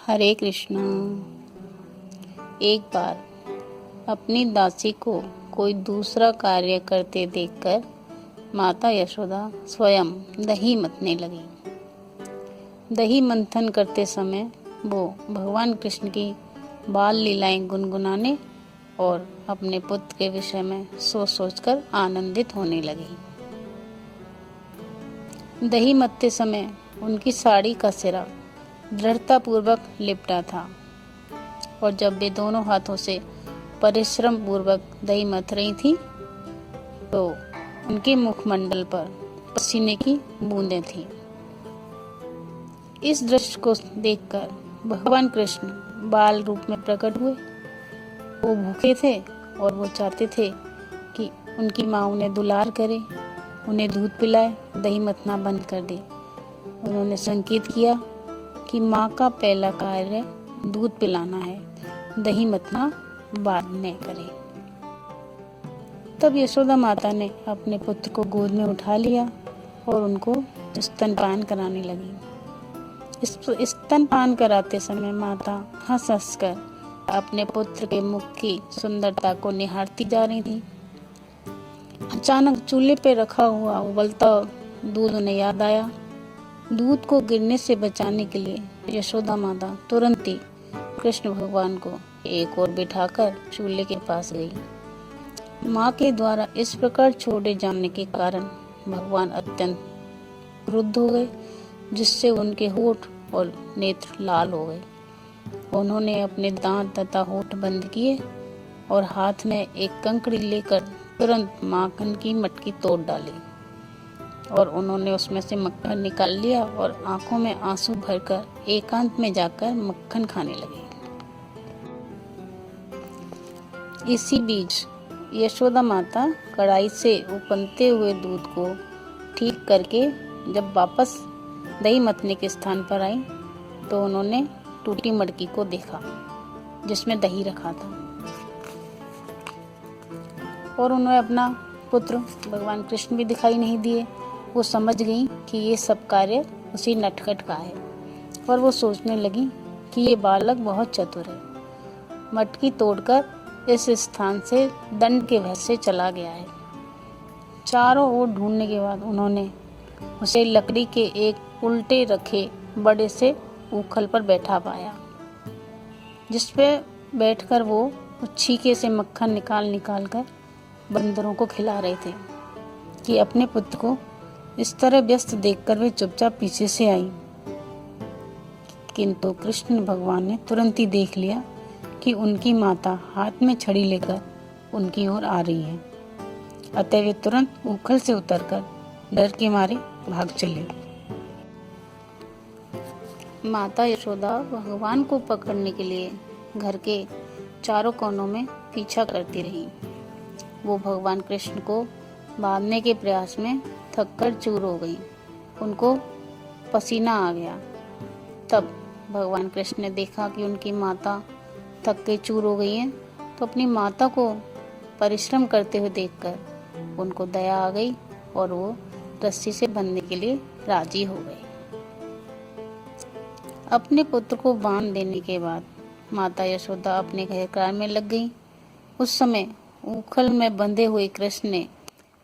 हरे कृष्णा। एक बार अपनी दासी को कोई दूसरा कार्य करते देखकर माता यशोदा स्वयं दही मथने लगी। दही मंथन करते समय वो भगवान कृष्ण की बाल लीलाएं गुनगुनाने और अपने पुत्र के विषय में सोच सोचकर आनंदित होने लगी। दही मथते समय उनकी साड़ी का सिरा दृढ़तापूर्वक लिपटा था और जब वे दोनों हाथों से परिश्रम पूर्वक दही मथ रही थी तो उनके मुखमंडल पर पसीने की बूंदें थीं। इस दृश्य को देखकर भगवान कृष्ण बाल रूप में प्रकट हुए। वो भूखे थे और वो चाहते थे कि उनकी माँ उन्हें दुलार करे, उन्हें दूध पिलाए, दही मथना बंद कर दे। उन्होंने संकेत किया कि माँ का पहला कार्य दूध पिलाना है, दही मथना बाद में करे। तब यशोदा माता ने अपने पुत्र को गोद में उठा लिया और उनको स्तनपान कराने लगी। स्तनपान कराते समय माता हंस हंस कर अपने पुत्र के मुख की सुंदरता को निहारती जा रही थी। अचानक चूल्हे पे रखा हुआ उबलता दूध उन्हें याद आया। दूध को गिरने से बचाने के लिए यशोदा माता तुरंत ही कृष्ण भगवान को एक ओर बिठाकर चूल्हे के पास गई। माँ के द्वारा इस प्रकार छोड़े जाने के कारण भगवान अत्यंत क्रुद्ध हो गए, जिससे उनके होठ और नेत्र लाल हो गए। उन्होंने अपने दांत तथा होठ बंद किए और हाथ में एक कंकड़ी लेकर तुरंत माखन की मटकी तोड़ डाली और उन्होंने उसमें से मक्खन निकाल लिया और आंखों में आंसू भरकर एकांत में जाकर मक्खन खाने लगे। इसी बीच यशोदा माता कढ़ाई से उबलते हुए दूध को ठीक करके जब वापस दही मथने के स्थान पर आई तो उन्होंने टूटी मटकी को देखा जिसमें दही रखा था और उन्हें अपना पुत्र भगवान कृष्ण भी दिखाई नहीं दिए। वो समझ गई कि ये सब कार्य उसी नटखट का है और वो सोचने लगी कि ये बालक बहुत चतुर है, मटकी तोड़कर इस स्थान से दंड के भय से चला गया है। चारों ओर ढूंढने के बाद उन्होंने उसे लकड़ी के एक उल्टे रखे बड़े से उखल पर बैठा पाया, जिस पे बैठकर वो छीके से मक्खन निकाल कर बंदरों को खिला रहे थे कि अपने पुत्र को इस तरह व्यस्त देखकर वे चुपचाप पीछे से आई। किंतु कृष्ण भगवान ने तुरंत ही देख लिया कि उनकी माता हाथ में छड़ी लेकर उनकी ओर आ रही है। अतः वे तुरंत उखल से उतरकर डर के मारे भाग चले। माता यशोदा भगवान को पकड़ने के लिए घर के चारों कोनों में पीछा करती रही। वो भगवान कृष्ण को बांधने के प्रयास में थककर चूर हो गई। उनको पसीना आ गया। तब भगवान कृष्ण ने देखा कि उनकी माता थक के चूर हो गई है, तो अपनी माता को परिश्रम करते हुए देखकर उनको दया आ गई और वो रस्सी से बंधने के लिए राजी हो गए। अपने पुत्र को बांध देने के बाद माता यशोदा अपने घर कार्य में लग गई। उस समय उखल में बंधे हुए कृष्ण ने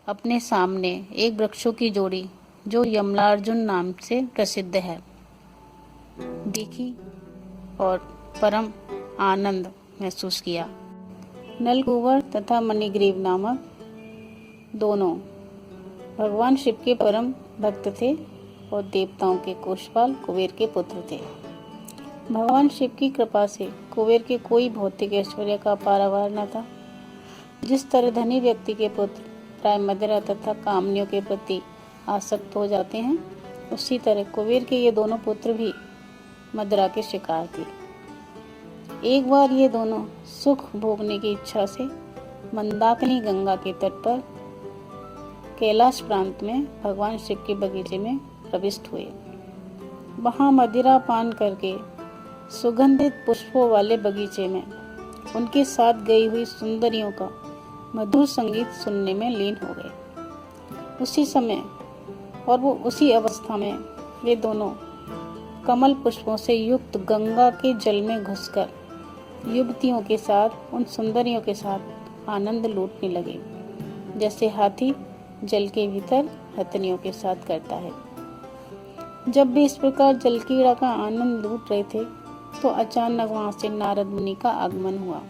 अपने सामने एक वृक्षों की जोड़ी जो यमलार्जुन नाम से प्रसिद्ध है देखी और परम आनंद महसूस किया। नलकूबर तथा मणिग्रीव नामक दोनों भगवान शिव के परम भक्त थे और देवताओं के कोषपाल कुबेर के पुत्र थे। भगवान शिव की कृपा से कुबेर के कोई भौतिक ऐश्वर्य का पारावार न था। जिस तरह धनी व्यक्ति के पुत्र प्राय मदिरा तथा कामनियों के प्रति आसक्त हो जाते हैं, उसी तरह कुबेर के ये दोनों पुत्र भी मदिरा के शिकार थे। एक बार ये दोनों सुख भोगने की इच्छा से मंदाकिनी गंगा के तट पर कैलाश प्रांत में भगवान शिव के बगीचे में प्रविष्ट हुए। वहां मदिरा पान करके सुगंधित पुष्पों वाले बगीचे में उनके साथ गई हुई सुंदरियों का मधुर संगीत सुनने में लीन हो गए। उसी समय और वो उसी अवस्था में वे दोनों कमल पुष्पों से युक्त गंगा के जल में घुसकर युवतियों के साथ, उन सुंदरियों के साथ आनंद लूटने लगे, जैसे हाथी जल के भीतर हथनियों के साथ करता है। जब भी इस प्रकार जल क्रीड़ा का आनंद लूट रहे थे तो अचानक वहां से नारद मुनि का आगमन हुआ।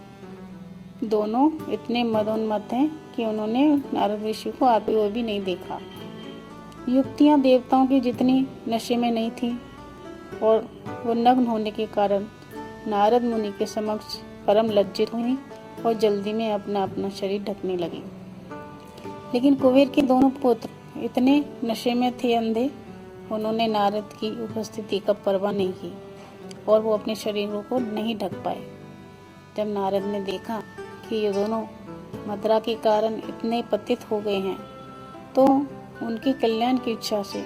दोनों इतने मदोन्मत्त हैं कि उन्होंने नारद ऋषि को आते हुए भी नहीं देखा। युवतियां देवताओं की जितनी नशे में नहीं थी और वो नग्न होने के कारण नारद मुनि के समक्ष परम लज्जित हुई और जल्दी में अपना अपना शरीर ढकने लगी। लेकिन कुबेर के दोनों पुत्र इतने नशे में थे अंधे, उन्होंने नारद की उपस्थिति का परवाह नहीं की और वो अपने शरीरों को नहीं ढक पाए। जब नारद ने देखा कि ये दोनों मदिरा के कारण इतने पतित हो गए हैं तो उनके कल्याण की इच्छा से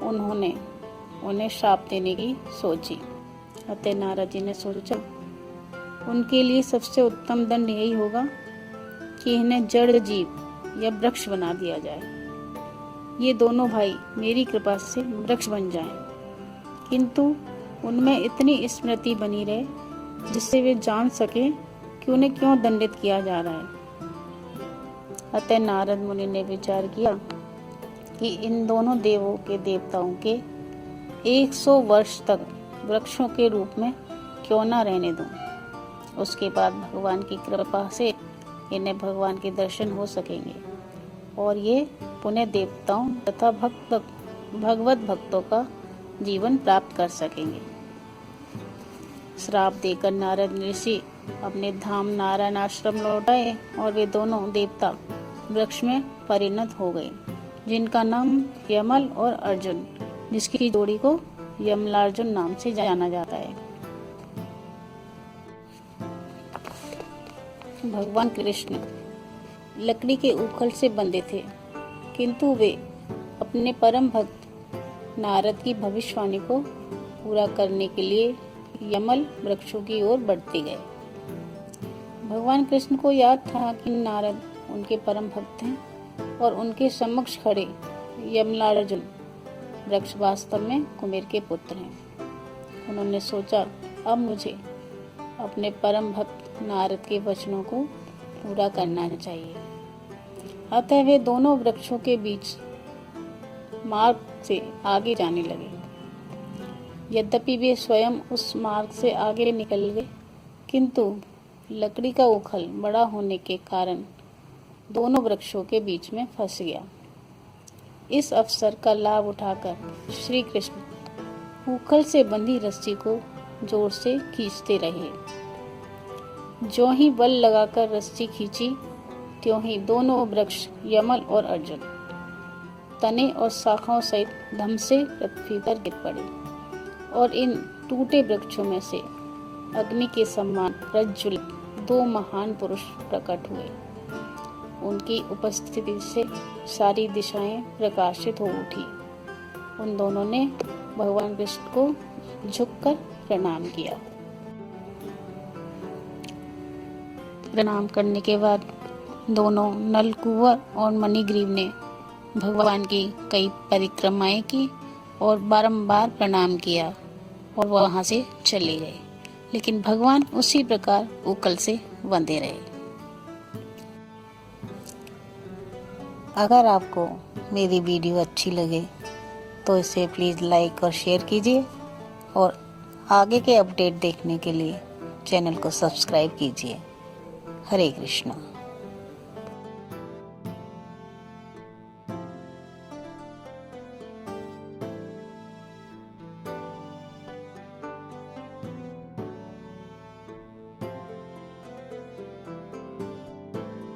उन्होंने उन्हें श्राप देने की सोची। अतः नारद जी ने सोचा उनके लिए सबसे उत्तम दंड यही होगा कि इन्हें जड़ जीव या वृक्ष बना दिया जाए। ये दोनों भाई मेरी कृपा से वृक्ष बन जाएं, किंतु उनमें इतनी स्मृति बनी रहे जिससे वे जान सके कि उन्हें क्यों दंडित किया जा रहा है। अतः नारद मुनि ने विचार किया कि इन दोनों देवों के देवताओं के 100 वर्ष तक वृक्षों के रूप में क्यों ना रहने दूं। उसके बाद भगवान की कृपा से इन्हें भगवान के दर्शन हो सकेंगे और ये पुण्य देवताओं तथा भगवत भक्तों का जीवन प्राप्त कर सकेंगे। श्राप देकर नारद ऋषि अपने धाम नारायण आश्रम लौट आए और वे दोनों देवता वृक्ष में परिणत हो गए, जिनका नाम यमल और अर्जुन, जिसकी जोड़ी को यमलार्जुन नाम से जाना जाता है। भगवान कृष्ण लकड़ी के उखल से बंधे थे, किंतु वे अपने परम भक्त नारद की भविष्यवाणी को पूरा करने के लिए यमल वृक्षों की ओर बढ़ते गए। भगवान कृष्ण को याद था कि नारद उनके परम भक्त हैं और उनके समक्ष खड़े यमलार्जुन वृक्ष वास्तव में कुबेर के पुत्र हैं। उन्होंने सोचा अब मुझे अपने परम भक्त नारद के वचनों को पूरा करना चाहिए। अतः वे दोनों वृक्षों के बीच मार्ग से आगे जाने लगे। यद्यपि वे स्वयं उस मार्ग से आगे निकल गए, किंतु लकड़ी का उखल बड़ा होने के कारण दोनों वृक्षों के बीच में फंस गया। इस अवसर का लाभ उठाकर श्री कृष्ण उखल से बंधी रस्सी को जोर से खींचते रहे। जो ही बल लगाकर रस्सी खींची, त्यों ही दोनों वृक्ष यमल और अर्जुन तने और शाखाओं सहित धम से पृथ्वी पर गिर पड़े और इन टूटे वृक्षों में से अग्नि के समान प्रज्वलित 2 महान पुरुष प्रकट हुए। उनकी उपस्थिति से सारी दिशाएं प्रकाशित हो उठी। उन दोनों ने भगवान कृष्ण को झुककर प्रणाम किया। प्रणाम करने के बाद दोनों नलकुवर और मणिग्रीव ने भगवान की कई परिक्रमाएं की और बारंबार प्रणाम किया और वहां से चले गए, लेकिन भगवान उसी प्रकार उखल से बंधे रहे। अगर आपको मेरी वीडियो अच्छी लगे तो इसे प्लीज़ लाइक और शेयर कीजिए और आगे के अपडेट देखने के लिए चैनल को सब्सक्राइब कीजिए। हरे कृष्णा।